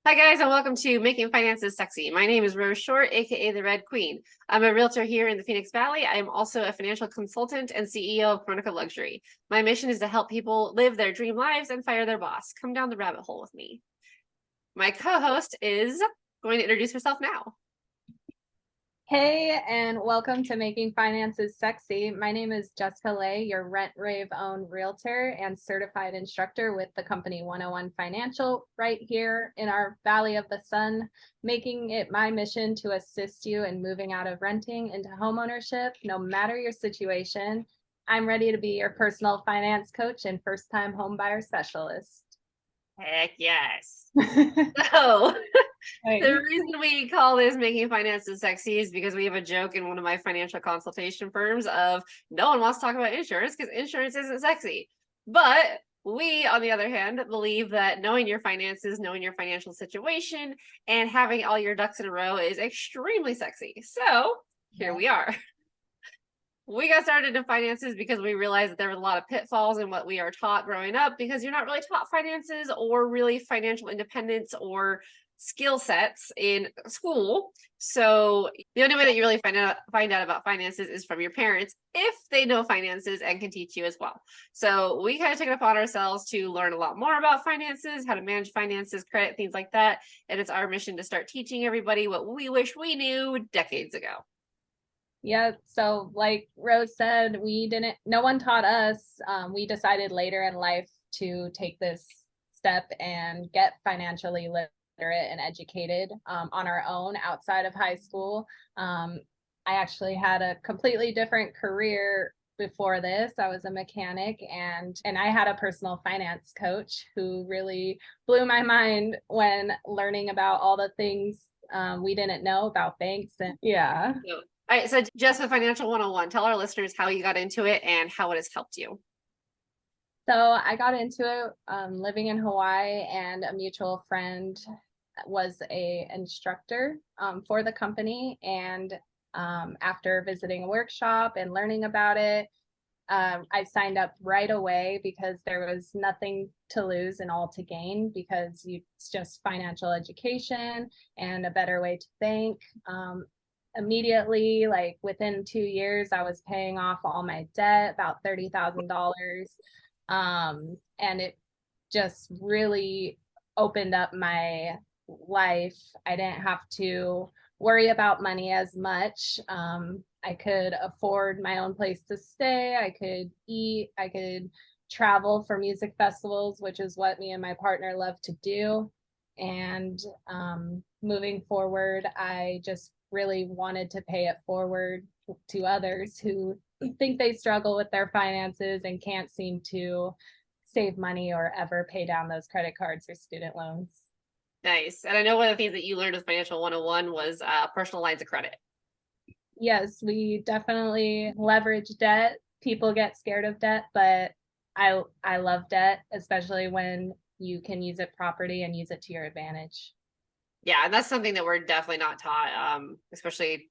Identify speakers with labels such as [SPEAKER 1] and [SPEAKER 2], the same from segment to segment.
[SPEAKER 1] Hi guys, and welcome to Making Finances Sexy. My name is Rose Short, aka the Red Queen. I'm a realtor here in the Phoenix Valley. I am also a financial consultant and CEO of Chronica Luxury. My mission is to help people live their dream lives and fire their boss. Come down the rabbit hole with me. My co-host is going to introduce herself now.
[SPEAKER 2] Hey, and welcome to Making Finances Sexy. My name is Jessica Lay, your rent rave owned realtor and certified instructor with the company 101 Financial right here in our Valley of the Sun, making it my mission to assist you in moving out of renting into homeownership, no matter your situation. I'm ready to be your personal finance coach and first-time homebuyer specialist.
[SPEAKER 1] Heck yes. So the reason we call this Making Finances Sexy is because we have a joke in one of my financial consultation firms of no one wants to talk about insurance because insurance isn't sexy. But we, on the other hand, believe that knowing your finances, knowing your financial situation, and having all your ducks in a row is extremely sexy. So here we are. We got started in finances because we realized that there were a lot of pitfalls in what we are taught growing up because you're not really taught finances or really financial independence or skill sets in school. So the only way that you really find out about finances is from your parents if they know finances and can teach you as well. So we kind of took it upon ourselves to learn a lot more about finances, how to manage finances, credit, things like that. And it's our mission to start teaching everybody what we wish we knew decades ago.
[SPEAKER 2] Yeah, so like Rose said, no one taught us. We decided later in life to take this step and get financially literate and educated on our own outside of high school. I actually had a completely different career before this. I was a mechanic and I had a personal finance coach who really blew my mind when learning about all the things we didn't know about banks. And yeah.
[SPEAKER 1] All right, so just with Financial 101, tell our listeners how you got into it and how it has helped you.
[SPEAKER 2] So I got into it living in Hawaii, and a mutual friend was a instructor for the company. And after visiting a workshop and learning about it, I signed up right away because there was nothing to lose and all to gain because it's just financial education and a better way to think. Immediately, like within 2 years, I was paying off all my debt, about $30,000. And it just really opened up my life. I didn't have to worry about money as much. I could afford my own place to stay. I could eat. I could travel for music festivals, which is what me and my partner love to do. And moving forward, I just really wanted to pay it forward to others who think they struggle with their finances and can't seem to save money or ever pay down those credit cards or student loans.
[SPEAKER 1] Nice. And I know one of the things that you learned with Financial 101 was personal lines of credit.
[SPEAKER 2] Yes, we definitely leverage debt. People get scared of debt, but I love debt, especially when you can use it properly and use it to your advantage.
[SPEAKER 1] Yeah, and that's something that we're definitely not taught, especially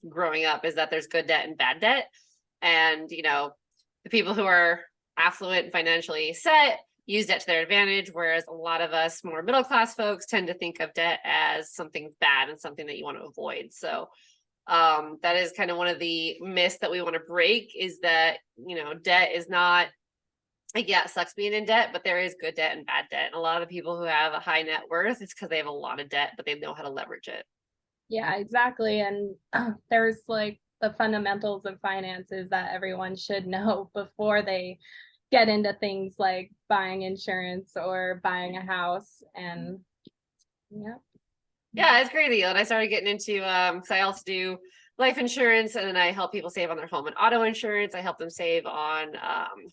[SPEAKER 1] growing up, is that there's good debt and bad debt. And, the people who are affluent and financially set use debt to their advantage, whereas a lot of us more middle class folks tend to think of debt as something bad and something that you want to avoid. So that is kind of one of the myths that we want to break, is that, debt is not, like, yeah, it sucks being in debt, but there is good debt and bad debt. And a lot of the people who have a high net worth, it's because they have a lot of debt, but they know how to leverage it.
[SPEAKER 2] Yeah, exactly. And there's like the fundamentals of finances that everyone should know before they get into things like buying insurance or buying a house. And
[SPEAKER 1] yeah, it's crazy. And I started getting into because I also do life insurance, and then I help people save on their home and auto insurance. I help them save on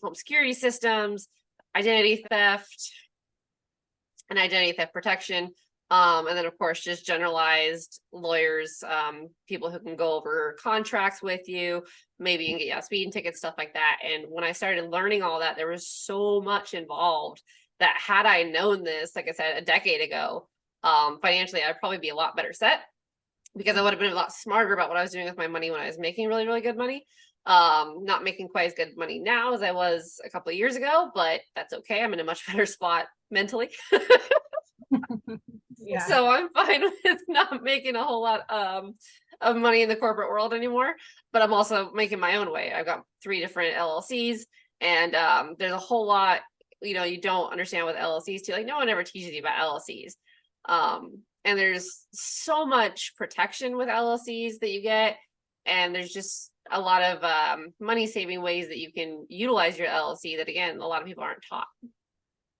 [SPEAKER 1] home security systems, identity theft, and identity theft protection. And then of course just generalized lawyers, people who can go over contracts with you, maybe you can get speeding tickets, stuff like that. And when I started learning all that, there was so much involved that had I known this, like I said, a decade ago, financially, I'd probably be a lot better set because I would have been a lot smarter about what I was doing with my money when I was making really, really good money. Not making quite as good money now as I was a couple of years ago, but that's okay. I'm in a much better spot mentally.
[SPEAKER 2] Yeah.
[SPEAKER 1] So I'm fine with not making a whole lot of money in the corporate world anymore, but I'm also making my own way. I've got 3 different LLCs, and there's a whole lot, you don't understand with LLCs too. Like, no one ever teaches you about LLCs. And there's so much protection with LLCs that you get, and there's just a lot of money saving ways that you can utilize your LLC that, again, a lot of people aren't taught.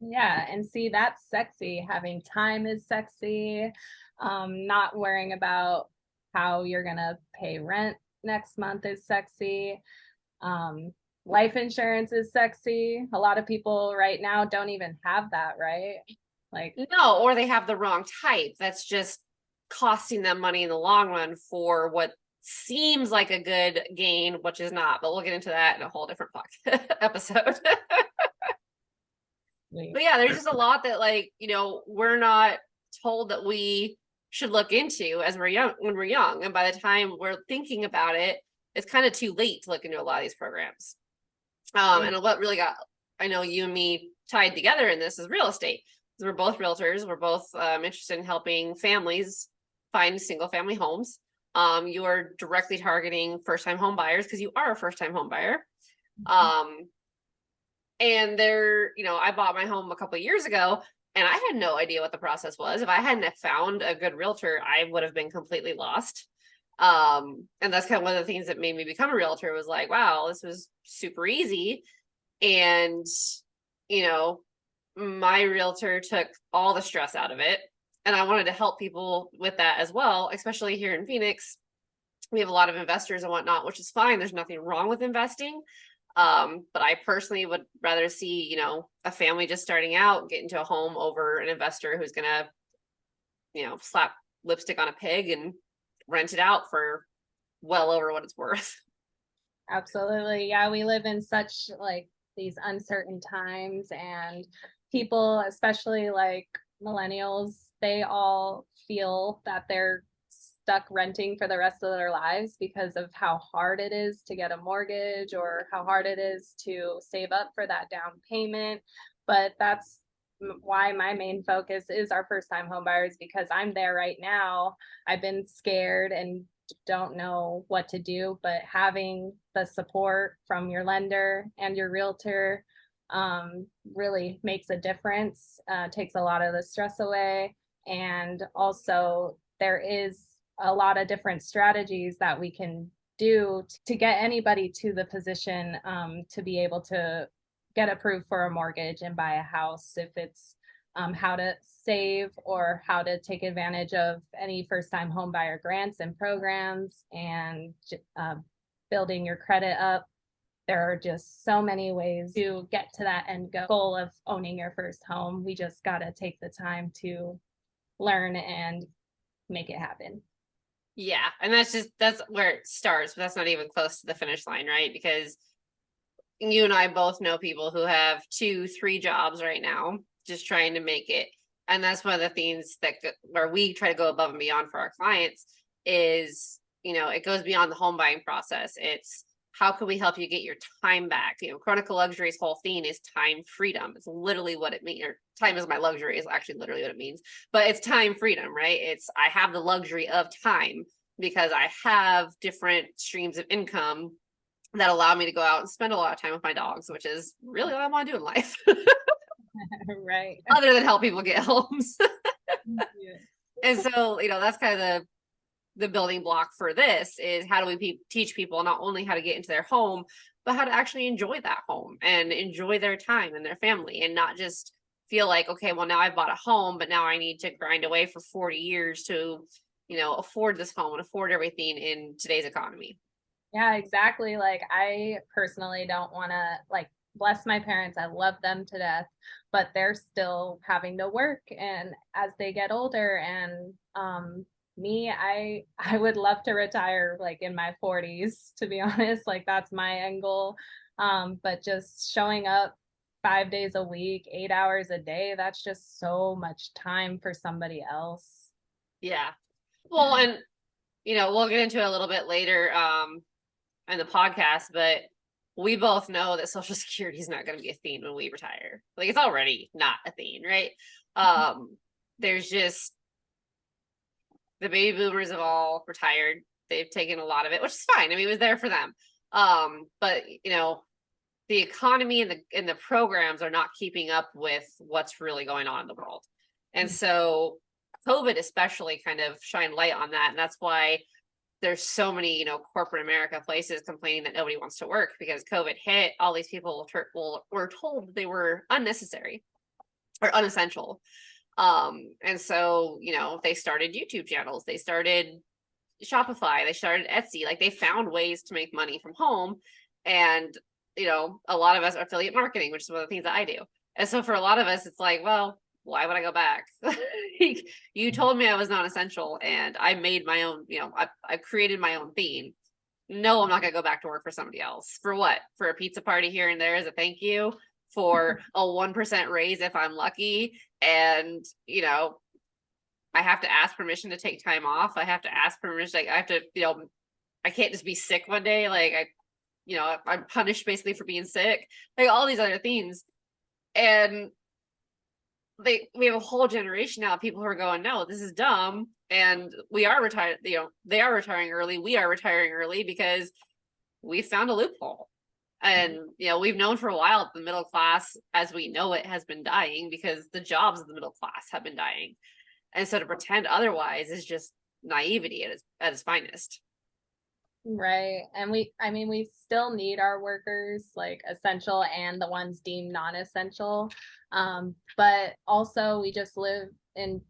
[SPEAKER 2] Yeah, and see, that's sexy. Having time is sexy. Not worrying about how you're gonna pay rent next month is sexy. Life insurance is sexy. A lot of people right now don't even have that, right? Like,
[SPEAKER 1] no, or they have the wrong type. That's just costing them money in the long run for what seems like a good gain, which is not. But we'll get into that in a whole different episode. But yeah, there's just a lot that, like, we're not told that we should look into as when we're young. And by the time we're thinking about it, it's kind of too late to look into a lot of these programs. And what really got, I know, you and me tied together in this is real estate. We're both realtors. We're both interested in helping families find single family homes. You are directly targeting first time home buyers because you are a first time home buyer. And I bought my home a couple of years ago, and I had no idea what the process was. If I hadn't have found a good realtor, I would have been completely lost. And that's kind of one of the things that made me become a realtor, was like, wow, this was super easy. And, my realtor took all the stress out of it. And I wanted to help people with that as well, especially here in Phoenix. We have a lot of investors and whatnot, which is fine. There's nothing wrong with investing. But I personally would rather see, a family just starting out get into a home over an investor who's gonna, slap lipstick on a pig and rent it out for well over what it's worth.
[SPEAKER 2] absolutely. Yeah, we live in such like these uncertain times, and people, especially like millennials, they all feel that they're stuck renting for the rest of their lives because of how hard it is to get a mortgage or how hard it is to save up for that down payment. But that's why my main focus is our first time home buyers, because I'm there right now. I've been scared and don't know what to do, but having the support from your lender and your realtor really makes a difference, takes a lot of the stress away. And also, there is a lot of different strategies that we can do to get anybody to the position to be able to get approved for a mortgage and buy a house. If it's how to save or how to take advantage of any first-time home buyer grants and programs, and building your credit up. There are just so many ways to get to that end goal of owning your first home. We just got to take the time to learn and make it happen.
[SPEAKER 1] Yeah. And that's where it starts, but that's not even close to the finish line, right? Because you and I both know people who have 2-3 jobs right now, just trying to make it. And that's one of the things where we try to go above and beyond for our clients is, it goes beyond the home buying process. It's, how can we help you get your time back? Chronicle Luxury's whole theme is time freedom. It's literally what it means. Or time is my luxury is actually literally what it means. But it's time freedom, right? It's, I have the luxury of time because I have different streams of income that allow me to go out and spend a lot of time with my dogs, which is really what I want to do in life.
[SPEAKER 2] Right.
[SPEAKER 1] Other than help people get homes.
[SPEAKER 2] Yeah.
[SPEAKER 1] And so, that's kind of the building block for this is, how do we teach people not only how to get into their home, but how to actually enjoy that home and enjoy their time and their family, and not just feel like, okay, well, now I bought a home, but now I need to grind away for 40 years to, afford this home and afford everything in today's economy.
[SPEAKER 2] Yeah, exactly. Like, I personally don't want to, like, bless my parents. I love them to death, but they're still having to work. And as they get older, and me, I would love to retire like in my 40s, to be honest. Like, that's my end goal. But just showing up 5 days a week, 8 hours a day, that's just so much time for somebody else.
[SPEAKER 1] Yeah. Well, and we'll get into it a little bit later in the podcast, but we both know that Social Security is not going to be a thing when we retire. Like, it's already not a thing, right? There's just the baby boomers have all retired. They've taken a lot of it, which is fine. I mean, it was there for them. But you know, the economy and the programs are not keeping up with what's really going on in the world. And so COVID especially kind of shined light on that. And that's why there's so many, you know, corporate America places complaining that nobody wants to work because COVID hit. All these people were told they were unnecessary or unessential. And so, you know, they started YouTube channels, they started Shopify, they started Etsy, like they found ways to make money from home. And, you know, a lot of us are affiliate marketing, which is one of the things that I do. And so for a lot of us, it's like, well, why would I go back? You told me I was not essential and I made my own, you know, I created my own theme. No, I'm not gonna go back to work for somebody else. For what? For a pizza party here and there as a thank you? For a 1% raise if I'm lucky? And, you know, I have to ask permission to take time off. I have to ask permission. Like I have to, you know, I can't just be sick one day. Like you know, I'm punished basically for being sick. Like all these other things. And we have a whole generation now of people who are going, no, this is dumb. And we are retired, you know, they are retiring early. We are retiring early because we found a loophole. And, you know, we've known for a while that the middle class, as we know it, has been dying because the jobs of the middle class have been dying. And so to pretend otherwise is just naivety at its finest.
[SPEAKER 2] Right. And I mean, we still need our workers, like essential and the ones deemed non-essential. But also we just live in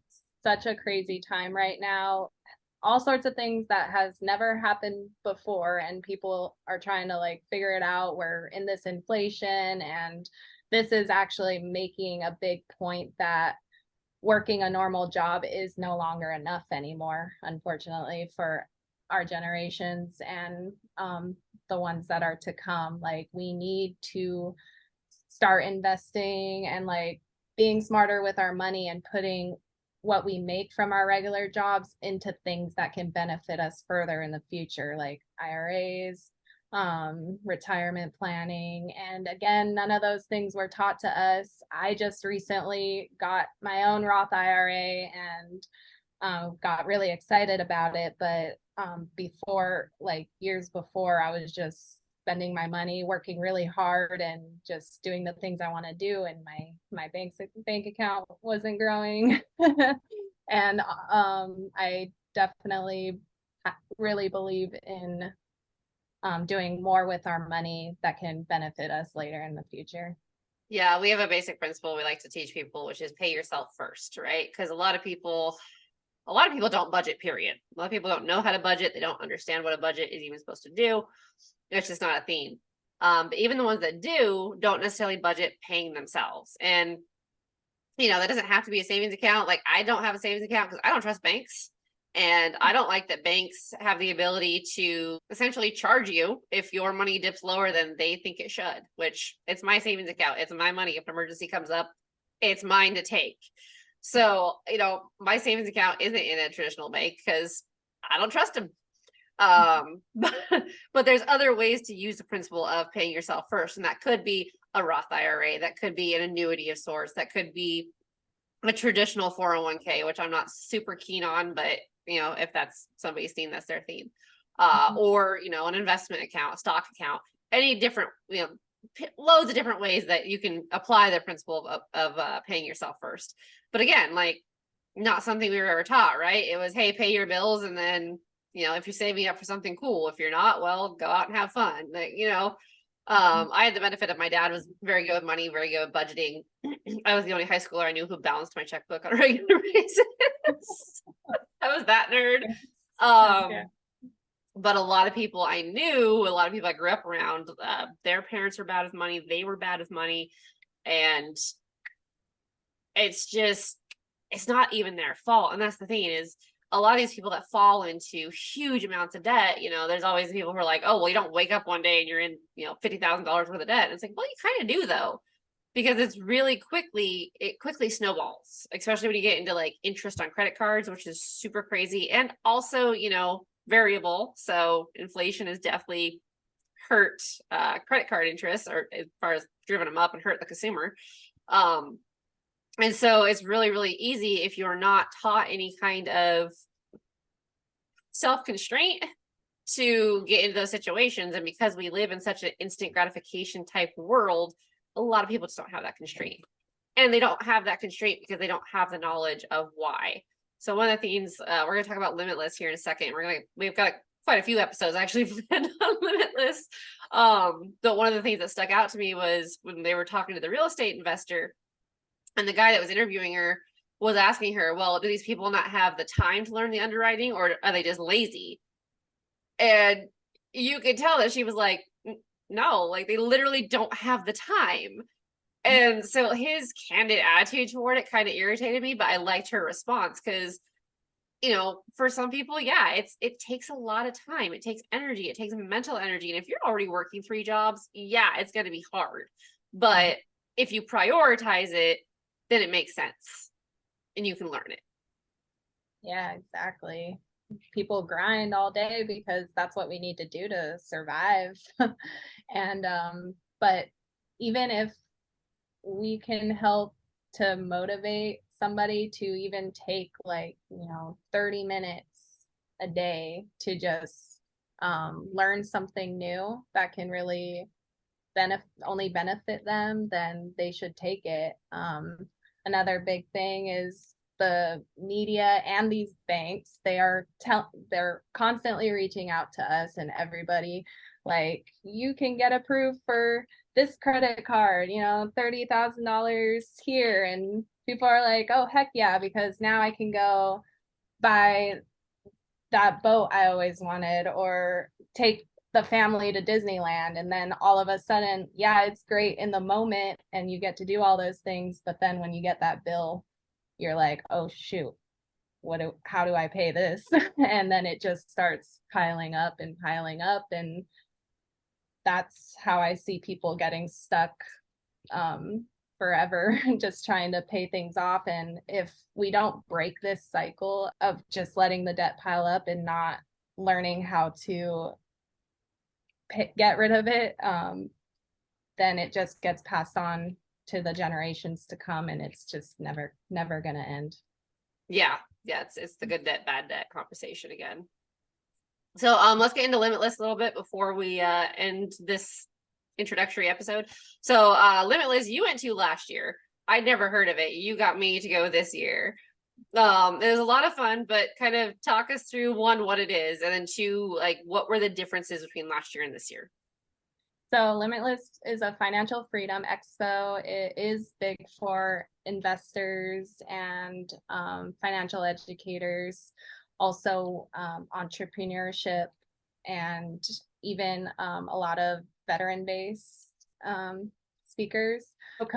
[SPEAKER 2] such a crazy time right now. All sorts of things that has never happened before, and people are trying to like figure it out. We're in this inflation, and this is actually making a big point that working a normal job is no longer enough anymore, unfortunately, for our generations and the ones that are to come. Like we need to start investing and like being smarter with our money and putting what we make from our regular jobs into things that can benefit us further in the future, like IRAs, retirement planning. And again, none of those things were taught to us. I just recently got my own Roth IRA and got really excited about it. But before, like years before, I was just spending my money, working really hard, and just doing the things I want to do. And my bank account wasn't growing, and I definitely really believe in doing more with our money that can benefit us later in the future.
[SPEAKER 1] Yeah, we have a basic principle we like to teach people, which is pay yourself first, right? Because a lot of people don't budget, period. A lot of people don't know how to budget. They don't understand what a budget is even supposed to do. It's just not a theme. But even the ones that do don't necessarily budget paying themselves. And, you know, that doesn't have to be a savings account. Like I don't have a savings account because I don't trust banks. And I don't like that banks have the ability to essentially charge you if your money dips lower than they think it should, which it's my savings account. It's my money. If an emergency comes up, it's mine to take. So, you know, my savings account isn't in a traditional bank because I don't trust them. But there's other ways to use the principle of paying yourself first. And that could be a Roth IRA, that could be an annuity of sorts, that could be a traditional 401k, which I'm not super keen on, but you know, if that's somebody's theme, that's their theme. Or, you know, an investment account, a stock account, any different, you know, loads of different ways that you can apply the principle of paying yourself first. But again, like not something we were ever taught, right? It was, hey, pay your bills. And then, you know, if you're saving up for something cool, if you're not, well, go out and have fun. Like, you know, I had the benefit of my dad was very good with money, very good with budgeting. I was the only high schooler I knew who balanced my checkbook on a regular basis. I was that nerd. But a lot of people I knew, a lot of people I grew up around, their parents were bad with money. They were bad with money. And it's not even their fault. And that's the thing is, a lot of these people that fall into huge amounts of debt, you know, there's always people who are like, oh, well, you don't wake up one day and you're in, you know, $50,000 worth of debt. And it's like, well, you kind of do though, because it quickly snowballs, especially when you get into like interest on credit cards, which is super crazy. And also, you know, variable. So inflation has definitely hurt credit card interest, or as far as driven them up and hurt the consumer. And so it's really, really easy if you're not taught any kind of self-constraint to get into those situations. And because we live in such an instant gratification type world, a lot of people just don't have that constraint. And they don't have that constraint because they don't have the knowledge of why. So one of the things we're going to talk about limitless here in a second. We've got quite a few episodes actually planned on limitless. But one of the things that stuck out to me was when they were talking to the real estate investor, and the guy that was interviewing her was asking her, well, do these people not have the time to learn the underwriting, or are they just lazy? And you could tell that she was like, no, like they literally don't have the time. And so his candid attitude toward it kind of irritated me, but I liked her response because, you know, for some people, yeah, it takes a lot of time. It takes energy. It takes mental energy. And if you're already working 3 jobs, yeah, it's going to be hard. But if you prioritize it, then it makes sense and you can learn it.
[SPEAKER 2] Yeah, exactly. People grind all day because that's what we need to do to survive. And but even if we can help to motivate somebody to even take like, 30 minutes a day to just learn something new that can really benefit them, then they should take it. Another big thing is the media and these banks, they're constantly reaching out to us and everybody, like, you can get approved for this credit card, $30,000 here. And people are like, oh, heck yeah, because now I can go buy that boat I always wanted, or take the family to Disneyland. And then all of a sudden, yeah, it's great in the moment and you get to do all those things. But then when you get that bill, you're like, oh, shoot, how do I pay this? And then it just starts piling up and piling up. And that's how I see people getting stuck forever, just trying to pay things off. And if we don't break this cycle of just letting the debt pile up and not learning how to get rid of it, then it just gets passed on to the generations to come, and it's just never going to end.
[SPEAKER 1] Yeah, it's the good debt, bad debt conversation again. So let's get into Limitless a little bit before we end this introductory episode. So Limitless, you went to last year. I'd never heard of it. You got me to go this year. It was a lot of fun, but kind of talk us through, one, what it is, and then 2, like, what were the differences between last year and this year?
[SPEAKER 2] So Limitless is a financial freedom expo. It is big for investors and financial educators, also entrepreneurship, and even a lot of veteran-based speakers. So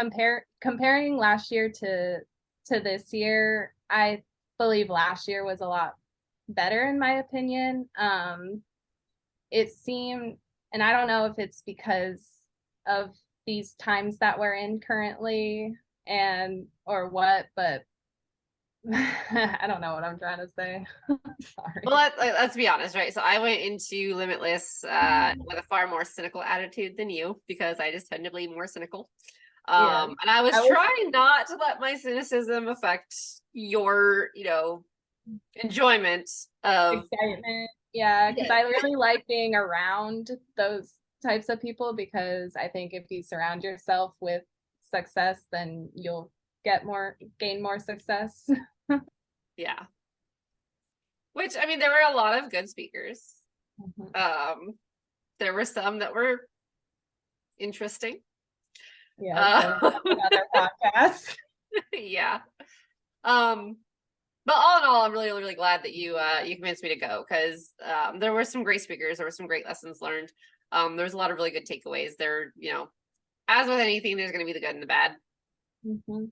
[SPEAKER 2] comparing last year to this year, I believe last year was a lot better in my opinion. It seemed, and I don't know if it's because of these times that we're in currently and or what, but I don't know what I'm trying to say. Sorry.
[SPEAKER 1] Well, let's be honest, right? So I went into Limitless with a far more cynical attitude than you, because I just tend to be more cynical. And I was trying not to let my cynicism affect your, enjoyment of
[SPEAKER 2] excitement. Yeah, because I really like being around those types of people, because I think if you surround yourself with success, then you'll gain more success.
[SPEAKER 1] Yeah. Which, I mean, there were a lot of good speakers.
[SPEAKER 2] Mm-hmm.
[SPEAKER 1] There were some that were interesting.
[SPEAKER 2] Yeah, another podcast.
[SPEAKER 1] Yeah. But all in all, I'm really, really glad that you convinced me to go, because there were some great speakers. There were some great lessons learned. There was a lot of really good takeaways. There, as with anything, there's going to be the good and the bad.
[SPEAKER 2] Mm-hmm.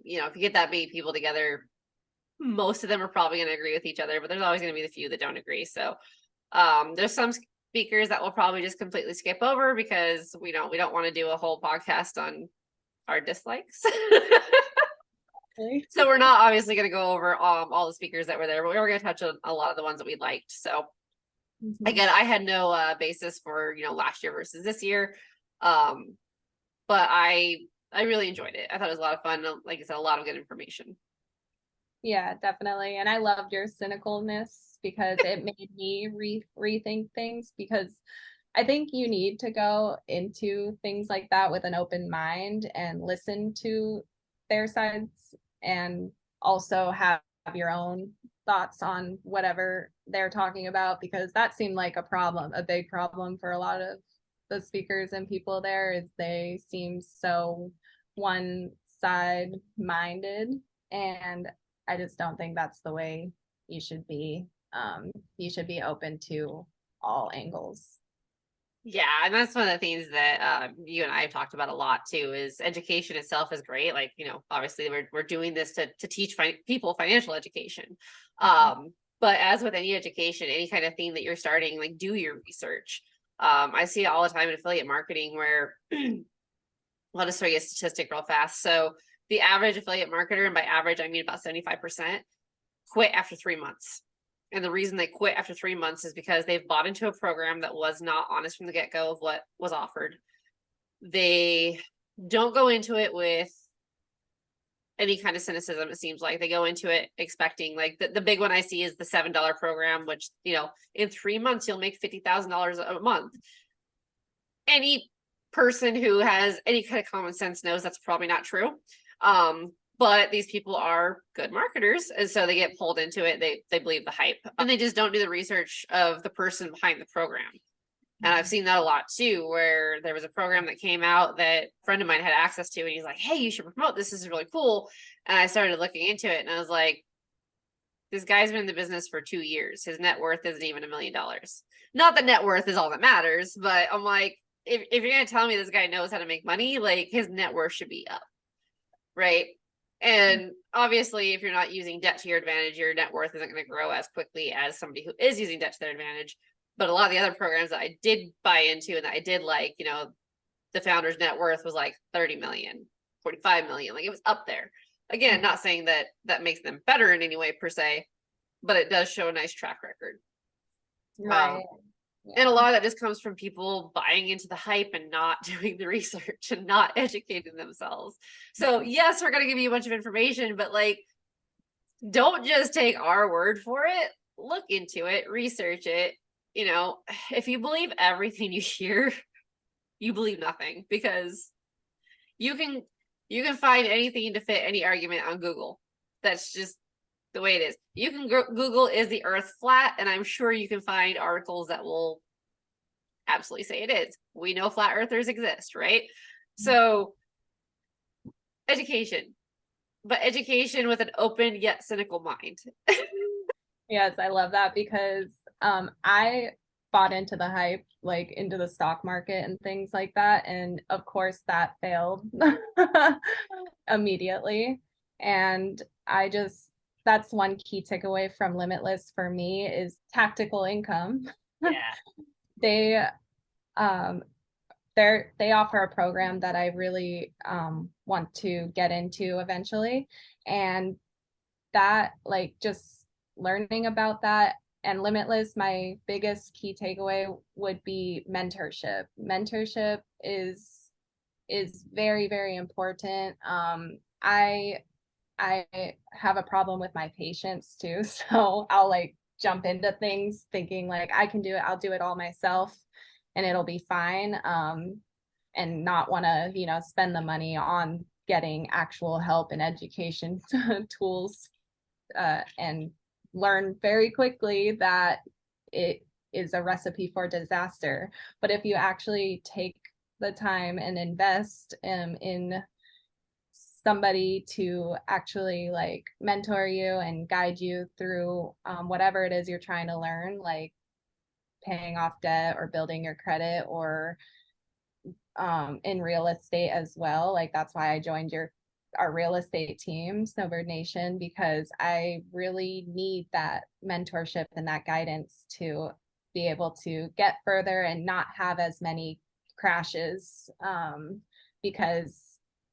[SPEAKER 1] If you get that many people together, most of them are probably going to agree with each other, but there's always going to be the few that don't agree. So there's some speakers that we'll probably just completely skip over, because we don't want to do a whole podcast on our dislikes. So we're not obviously going to go over all the speakers that were there, but we were going to touch on a lot of the ones that we liked. So again, I had no basis for last year versus this year, but I really enjoyed it. I thought it was a lot of fun. Like I said, a lot of good information.
[SPEAKER 2] Yeah, definitely. And I loved your cynicalness, because it made me rethink things, because I think you need to go into things like that with an open mind and listen to their sides, and also have your own thoughts on whatever they're talking about, because that seemed like a problem, a big problem for a lot of the speakers and people there, is they seem so one side minded, and I just don't think that's the way you should be. You should be open to all angles.
[SPEAKER 1] Yeah, and that's one of the things that you and I have talked about a lot too. Is education itself is great. Like, obviously we're doing this to teach people financial education. But as with any education, any kind of thing that you're starting, like, do your research. I see it all the time in affiliate marketing where I'll just show you a statistic real fast. So the average affiliate marketer, and by average I mean about 75%, quit after 3 months. And the reason they quit after 3 months is because they've bought into a program that was not honest from the get-go of what was offered. They don't go into it with any kind of cynicism. It seems like they go into it expecting, like, the big one I see is the $7 program, which, in 3 months you'll make $50,000 a month. Any person who has any kind of common sense knows that's probably not true. But these people are good marketers, and so they get pulled into it. They believe the hype, and they just don't do the research of the person behind the program. And I've seen that a lot too, where there was a program that came out that a friend of mine had access to, and he's like, hey, you should promote this. This is really cool. And I started looking into it, and I was like, this guy's been in the business for 2 years. His net worth isn't even $1 million. Not that net worth is all that matters, but I'm like, if you're going to tell me this guy knows how to make money, like, his net worth should be up, right? And obviously, if you're not using debt to your advantage, your net worth isn't going to grow as quickly as somebody who is using debt to their advantage. But a lot of the other programs that I did buy into and that I did like, the founder's net worth was like 30 million, 45 million. Like, it was up there. Again, not saying that that makes them better in any way per se, but it does show a nice track record.
[SPEAKER 2] Right.
[SPEAKER 1] And a lot of that just comes from people buying into the hype and not doing the research and not educating themselves. So yes, we're going to give you a bunch of information, but, like, don't just take our word for it. Look into it, research it. If you believe everything you hear, you believe nothing, because you can find anything to fit any argument on Google. That's just the way it is. You can Google, is the earth flat? And I'm sure you can find articles that will absolutely say it is. We know flat earthers exist, right? So education, but education with an open yet cynical mind.
[SPEAKER 2] Yes, I love that, because I bought into the hype, like into the stock market and things like that. And of course that failed immediately. And that's one key takeaway from Limitless for me, is tactical income.
[SPEAKER 1] Yeah.
[SPEAKER 2] They they offer a program that I really want to get into eventually. And that, like, just learning about that and Limitless, my biggest key takeaway would be mentorship. Mentorship is very, very important. I have a problem with my patience too, so I'll, like, jump into things thinking like I can do it, I'll do it all myself and it'll be fine, and not want to spend the money on getting actual help and education tools, and learn very quickly that it is a recipe for disaster. But if you actually take the time and invest in somebody to actually, like, mentor you and guide you through whatever it is you're trying to learn, like paying off debt or building your credit, or in real estate as well. Like, that's why I joined our real estate team, Snowbird Nation, because I really need that mentorship and that guidance to be able to get further and not have as many crashes, because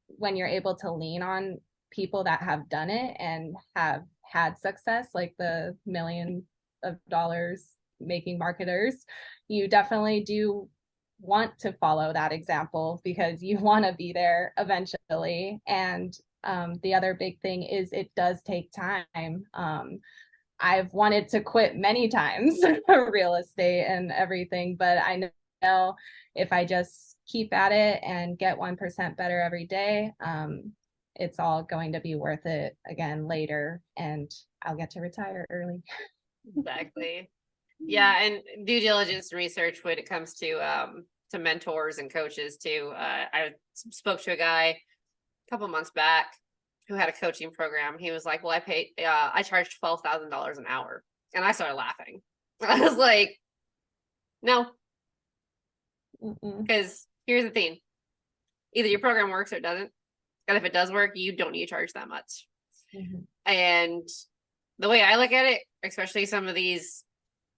[SPEAKER 2] when you're able to lean on people that have done it and have had success, like the millions of dollars making marketers, you definitely do want to follow that example, because you want to be there eventually. And the other big thing is it does take time. I've wanted to quit many times real estate and everything, but I know if I just keep at it and get 1% better every day, it's all going to be worth it again later, and I'll get to retire early.
[SPEAKER 1] Exactly. Yeah, and due diligence and research when it comes to mentors and coaches too. I spoke to a guy a couple months back who had a coaching program. He was like, "Well, I charge $12,000 an hour," and I started laughing. I was like, "No, because here's the thing: either your program works or it doesn't, and if it does work, you don't need to charge that much." And the way I look at it, especially some of these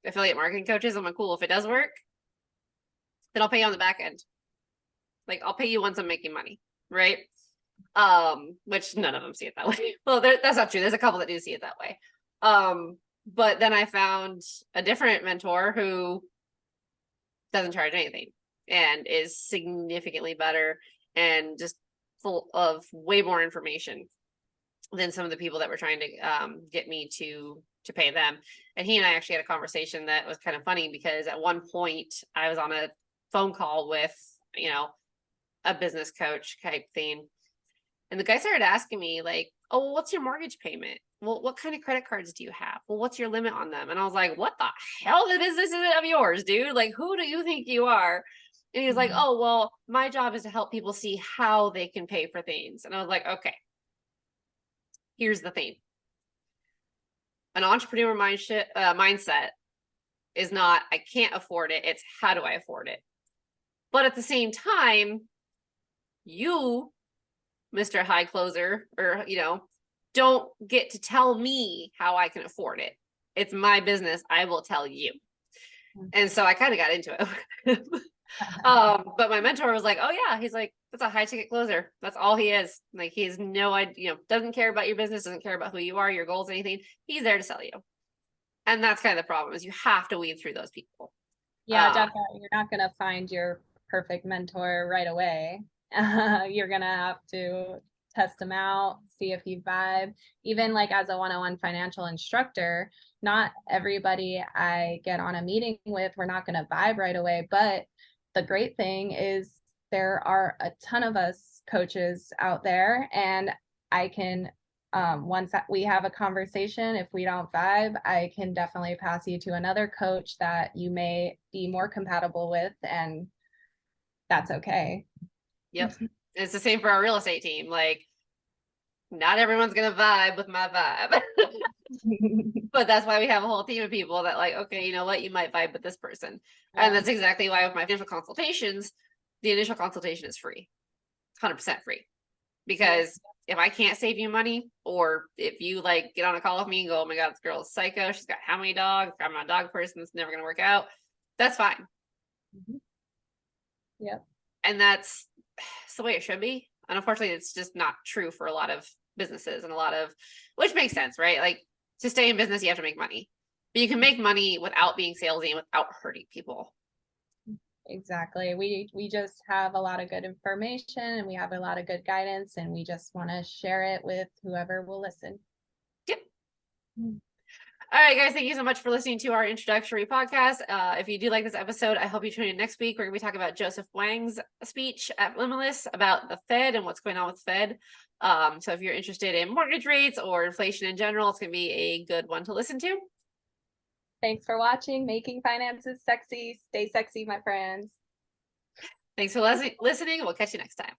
[SPEAKER 1] affiliate marketing coaches, I'm like, cool, if it does work, then I'll pay you on the back end. Like, I'll pay you once I'm making money, right? Which none of them see it that way. Well, that's not true. There's a couple that do see it that way. But then I found a different mentor who doesn't charge anything and is significantly better and just full of way more information than some of the people that were trying to get me to pay them. And he and I actually had a conversation that was kind of funny, because at one point I was on a phone call with, a business coach type thing. And the guy started asking me like, "Oh, what's your mortgage payment? Well, what kind of credit cards do you have? Well, what's your limit on them?" And I was like, "What the hell the business isn't of yours, dude? Like, who do you think you are?" And he was like, "Oh, well, my job is to help people see how they can pay for things." And I was like, "Okay, here's the thing. An entrepreneur mindset is not, I can't afford it. It's, how do I afford it?" But at the same time, you, Mr. High Closer, or, don't get to tell me how I can afford it. It's my business. I will tell you. And so I kind of got into it. But my mentor was like, "Oh yeah," he's like, "that's a high ticket closer. That's all he is. Like, he has no idea, doesn't care about your business, doesn't care about who you are, your goals, anything. He's there to sell you." And that's kind of the problem, is you have to weed through those people.
[SPEAKER 2] Yeah, definitely. You're not going to find your perfect mentor right away. You're going to have to test them out, see if you vibe. Even like as a one-on-one financial instructor, not everybody I get on a meeting with, we're not going to vibe right away. But the great thing is there are a ton of us coaches out there, and I can once we have a conversation, if we don't vibe, I can definitely pass you to another coach that you may be more compatible with, and that's okay.
[SPEAKER 1] Yep. It's the same for our real estate team. Like, not everyone's going to vibe with my vibe. But that's why we have a whole team of people that, like, okay, you know what, you might vibe with this person. Yeah. And that's exactly why with my initial consultations, the initial consultation is free. 100% free. Because if I can't save you money, or if you like get on a call with me and go, "Oh my God, this girl is psycho. She's got how many dogs? I'm not a dog person. It's never going to work out." That's fine.
[SPEAKER 2] Yep.
[SPEAKER 1] And that's the way it should be. And unfortunately, it's just not true for a lot of businesses, and which makes sense, right? Like, to stay in business, you have to make money, but you can make money without being salesy and without hurting people.
[SPEAKER 2] Exactly. We just have a lot of good information, and we have a lot of good guidance, and we just want to share it with whoever will listen.
[SPEAKER 1] Yep. All right, guys, thank you so much for listening to our introductory podcast. If you do like this episode, I hope you tune in next week. We're going to be talking about Joseph Wang's speech at Limitless about the Fed and what's going on with Fed. So if you're interested in mortgage rates or inflation in general, it's going to be a good one to listen to.
[SPEAKER 2] Thanks for watching Making Finances Sexy. Stay sexy, my friends.
[SPEAKER 1] Thanks for listening. We'll catch you next time.